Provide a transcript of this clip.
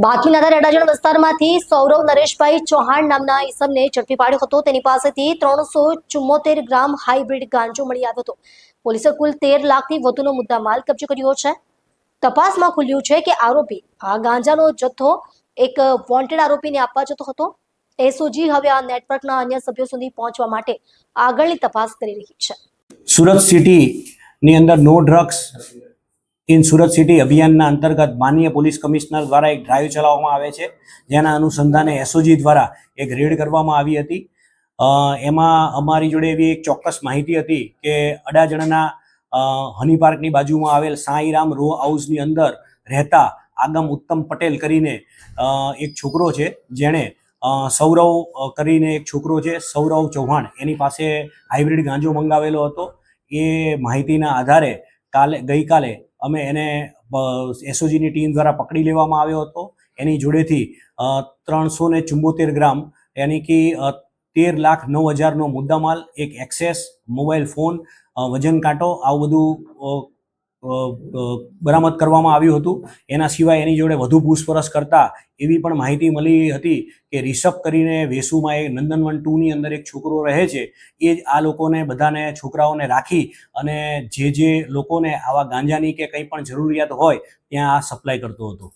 બાકીના રેડાજણ વિસ્તારમાંથી સૌરવ નરેશભાઈ ચૌહાણ નામના ઈસમને ઝડપી પાડ્યો હતો. તેની પાસેથી 374 ગ્રામ હાઇબ્રિડ ગાંજો મળી આવ્યો હતો. પોલીસે કુલ 13 લાખથી વધુનો મુદ્દામાલ કબજે કર્યો છે. તપાસમાં ખુલ્યું છે કે આરોપી આ ગાંજાનો જથ્થો એક વોન્ટેડ આરોપીને આપવા જતો હતો. એસઓજી હવે આ નેટવર્કના અન્ય સભ્યો સુધી પહોંચવા માટે આગળની તપાસ કરી રહી છે. સુરત સિટીની અંદર નો ડ્રગ્સ ઇન સુરત સિટી અભિયાનના અંતર્ગત માનનીય પોલીસ કમિશનર દ્વારા એક ડ્રાઈવ ચલાવવામાં આવે છે, જેના અનુસંધાને એસઓજી દ્વારા એક રેડ કરવામાં આવી હતી. એમાં અમારી જોડે એવી એક ચોક્કસ માહિતી હતી કે અડાજણના હની પાર્કની બાજુમાં આવેલ સાંઈરામ રો હાઉસની અંદર રહેતા આગમ ઉત્તમ પટેલ કરીને એક છોકરો છે, જેણે સૌરવ કરીને એક છોકરો છે, સૌરવ ચૌહાણ, એની પાસે હાઇબ્રિડ ગાંજો મંગાવેલો હતો. એ માહિતીના આધારે ગઈકાલે અમે એને એસઓજીની ટીમ દ્વારા પકડી લેવામાં આવ્યો હતો. એની જોડેથી 374 ગ્રામ યાની કે 13,09,000નો મુદ્દામાલ, એક એક્સેસ મોબાઈલ ફોન, વજન કાંટો, આવું બધું બરામદ કરવામાં આવ્યું હતું. એના સિવાય એની જોડે વધુ પૂછપરછ કરતા એવી પણ માહિતી મળી હતી કે રિષભ કરીને વેસુમાં એ નંદનવન 2ની અંદર એક છોકરો રહે છે. એ જ આ લોકોને બધાને છોકરાઓને રાખી અને જે લોકોને આવા ગાંજાની કે કંઈ પણ જરૂરિયાત હોય ત્યાં આ સપ્લાય કરતો હતો.